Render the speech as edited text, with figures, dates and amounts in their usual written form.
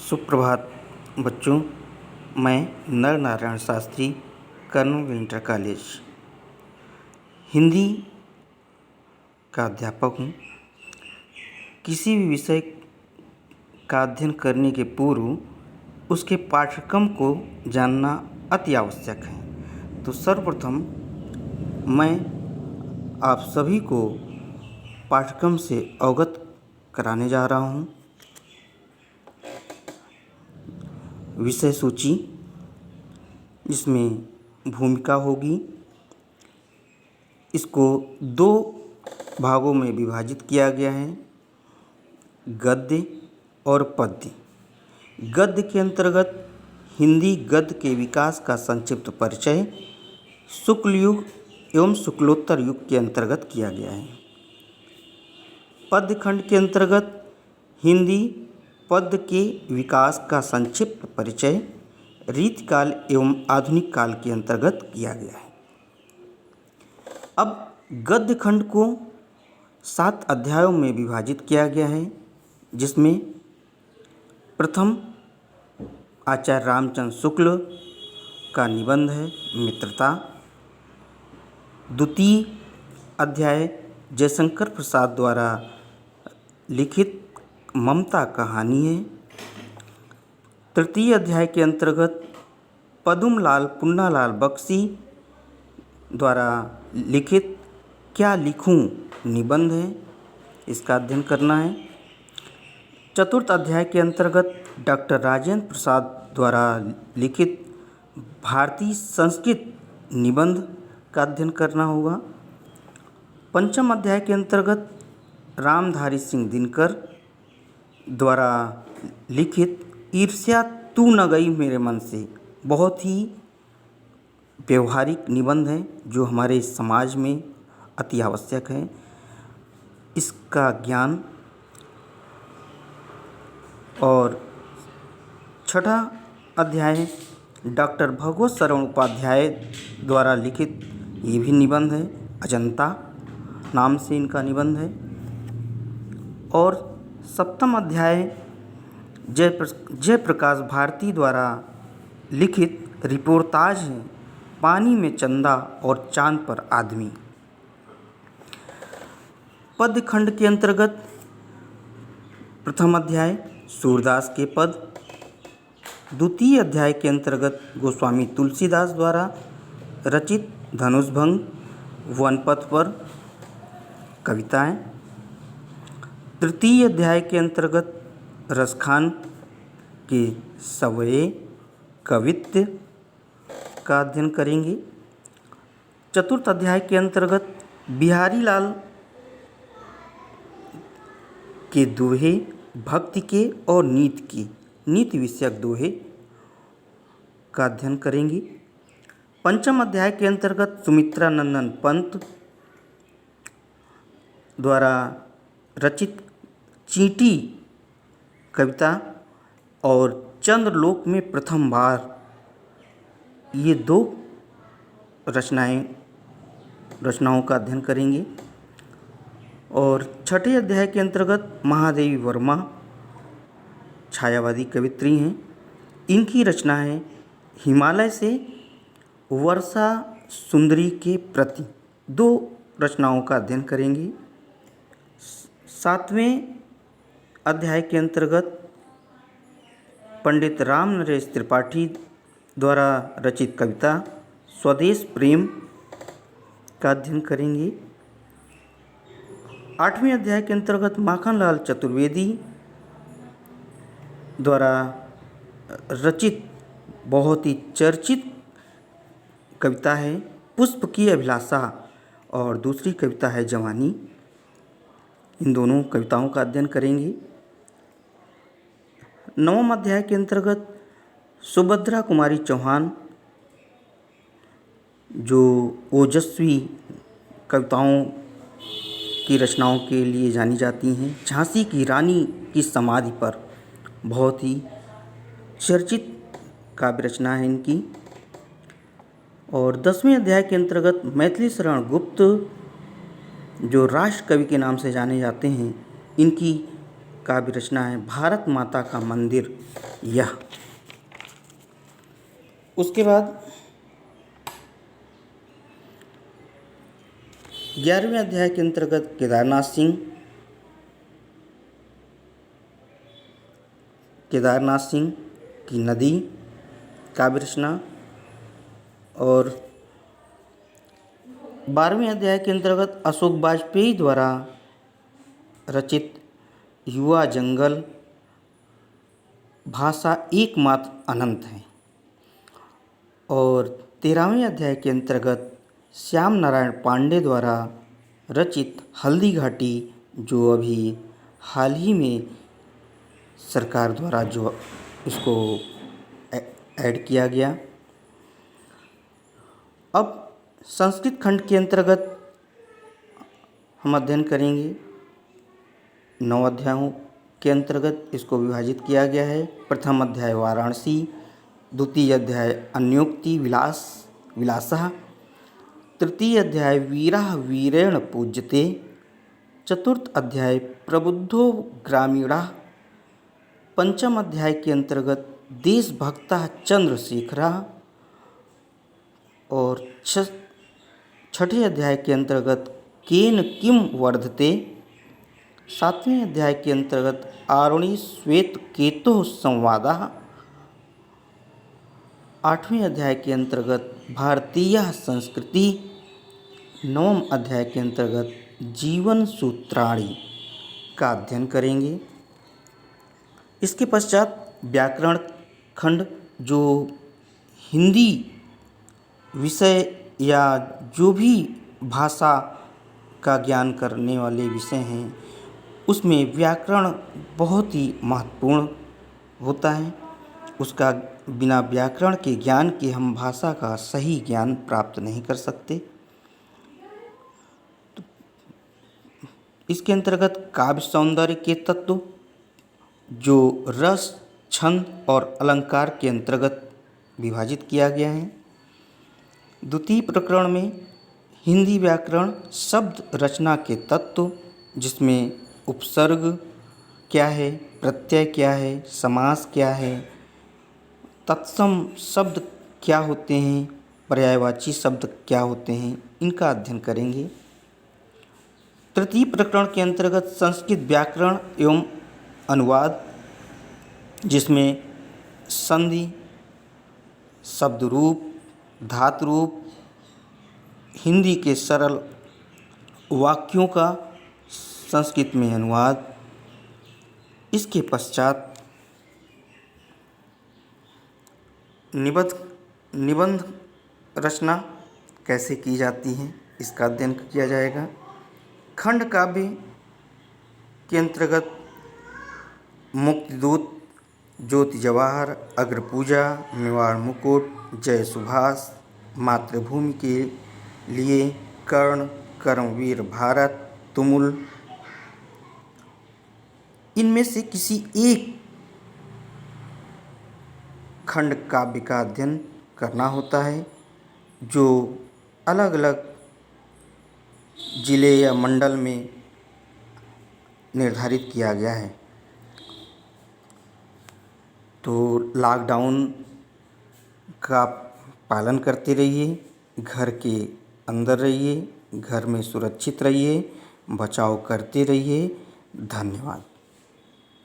सुप्रभात बच्चों। मैं Nar Narayan Shastri, colonel inter college Hindi का अध्यापक हूँ। किसी भी विषय का अध्ययन करने के पूर्व उसके पाठ्यक्रम को जानना अति आवश्यक है। तो सर्वप्रथम मैं आप सभी को पाठ्यक्रम से अवगत कराने जा रहा हूँ। विषय सूची, इसमें भूमिका होगी। इसको दो भागों में विभाजित किया गया है, गद्य और पद्य। गद्य के अंतर्गत हिंदी गद्य के विकास का संक्षिप्त परिचय शुक्ल युग एवं शुक्लोत्तर युग के अंतर्गत किया गया है। पद्य खंड के अंतर्गत हिंदी पद्य के विकास का संक्षिप्त परिचय रीतिकाल एवं आधुनिक काल के अंतर्गत किया गया है। अब गद्य खंड को 7 अध्यायों में विभाजित किया गया है, जिसमें प्रथम आचार्य रामचंद्र शुक्ल का निबंध है मित्रता। द्वितीय अध्याय जयशंकर प्रसाद द्वारा लिखित ममता कहानी है। तृतीय अध्याय के अंतर्गत पदुमलाल पुन्नालाल बख्शी द्वारा लिखित क्या लिखूं निबंध है, इसका अध्ययन करना है। चतुर्थ अध्याय के अंतर्गत डॉक्टर राजेंद्र प्रसाद द्वारा लिखित भारतीय संस्कृत निबंध का अध्ययन करना होगा। पंचम अध्याय के अंतर्गत रामधारी सिंह दिनकर द्वारा लिखित ईर्ष्या तू न गई मेरे मन से, बहुत ही व्यवहारिक निबंध है जो हमारे समाज में अति आवश्यक है। इसका ज्ञान। और छठा अध्याय डॉक्टर भगवत शरण उपाध्याय द्वारा लिखित ये भी निबंध है, अजंता नाम से इनका निबंध है। और सप्तम अध्याय जयप्रकाश भारती द्वारा लिखित रिपोर्टाज है, पानी में चंदा और चांद पर आदमी। पद्य खंड के अंतर्गत प्रथम अध्याय सूरदास के पद। द्वितीय अध्याय के अंतर्गत गोस्वामी तुलसीदास द्वारा रचित धनुषभंग, वनपथ पर कविताएं। तृतीय अध्याय के अंतर्गत रसखान के सवये कवित्त का अध्ययन करेंगे। चतुर्थ अध्याय के अंतर्गत बिहारी लाल के दोहे, भक्ति के और नीति विषयक दोहे का अध्ययन करेंगे। पंचम अध्याय के अंतर्गत सुमित्रा नंदन पंत द्वारा रचित चींटी कविता और चंद्रलोक में प्रथम बार, ये दो रचनाओं का अध्ययन करेंगे। और छठे अध्याय के अंतर्गत महादेवी वर्मा छायावादी कवित्री हैं। इनकी रचना है हिमालय से वर्षा सुंदरी के प्रति, 2 रचनाओं का अध्ययन करेंगे। 7वें अध्याय के अंतर्गत पंडित राम नरेश त्रिपाठी द्वारा रचित कविता स्वदेश प्रेम का अध्ययन करेंगे। 8वें अध्याय के अंतर्गत माखनलाल चतुर्वेदी द्वारा रचित बहुत ही चर्चित कविता है पुष्प की अभिलाषा, और दूसरी कविता है जवानी। इन दोनों कविताओं का अध्ययन करेंगे। 9वें अध्याय के अंतर्गत सुभद्रा कुमारी चौहान, जो ओजस्वी कविताओं की रचनाओं के लिए जानी जाती हैं, झांसी की रानी की समाधि पर बहुत ही चर्चित काव्य रचना है इनकी। और 10वें अध्याय के अंतर्गत मैथिली शरण गुप्त, जो राष्ट्र कवि के नाम से जाने जाते हैं, इनकी काव्य रचना है भारत माता का मंदिर यह। उसके बाद 11वें अध्याय के अंतर्गत केदारनाथ सिंह की नदी काव्य रचना, और 12वें अध्याय के अंतर्गत अशोक वाजपेयी द्वारा रचित युवा जंगल भाषा एकमात्र अनंत है, और 13वें अध्याय के अंतर्गत श्याम नारायण पांडे द्वारा रचित हल्दी घाटी, जो अभी हाल ही में सरकार द्वारा जो इसको ऐड किया गया। अब संस्कृत खंड के अंतर्गत हम अध्ययन करेंगे। 9 अध्यायों के अंतर्गत इसको विभाजित किया गया है। प्रथम अध्याय वाराणसी, द्वितीय अध्याय अन्योक्ति विलासः, तृतीय अध्याय वीरः वीरेण पूज्यते, चतुर्थ अध्याय प्रबुद्धो ग्रामीणः, पंचम अध्याय के अंतर्गत देशभक्तः चंद्रशेखरः, और छठे अध्याय के अंतर्गत केन किम वर्धते, सातवें अध्याय के अंतर्गत आरुणि श्वेत केतुः संवादः, आठवें अध्याय के अंतर्गत भारतीय संस्कृति, नवम अध्याय के अंतर्गत जीवन सूत्राणि का अध्ययन करेंगे। इसके पश्चात व्याकरण खंड, जो हिंदी विषय या जो भी भाषा का ज्ञान करने वाले विषय हैं, उसमें व्याकरण बहुत ही महत्वपूर्ण होता है। उसका बिना व्याकरण के ज्ञान के हम भाषा का सही ज्ञान प्राप्त नहीं कर सकते। तो इसके अंतर्गत काव्य सौंदर्य के तत्व, जो रस, छंद और अलंकार के अंतर्गत विभाजित किया गया है। द्वितीय प्रकरण में हिंदी व्याकरण शब्द रचना के तत्व, जिसमें उपसर्ग क्या है, प्रत्यय क्या है, समास क्या है, तत्सम शब्द क्या होते हैं, पर्यायवाची शब्द क्या होते हैं, इनका अध्ययन करेंगे। तृतीय प्रकरण के अंतर्गत संस्कृत व्याकरण एवं अनुवाद, जिसमें संधि, शब्द रूप, धातु रूप, हिंदी के सरल वाक्यों का संस्कृत में अनुवाद। इसके पश्चात निबंध रचना कैसे की जाती है, इसका अध्ययन किया जाएगा। खंड काव्य के अंतर्गत मुक्तिदूत, ज्योति जवाहर, अग्रपूजा, मेवाड़ मुकुट, जय सुभाष, मातृभूमि के लिए, कर्ण, कर्मवीर भारत, तुमुल, इनमें से किसी एक खंड काव्य का अध्ययन करना होता है, जो अलग अलग जिले या मंडल में निर्धारित किया गया है। तो लॉकडाउन का पालन करते रहिए, घर के अंदर रहिए, घर में सुरक्षित रहिए, बचाव करते रहिए। धन्यवाद।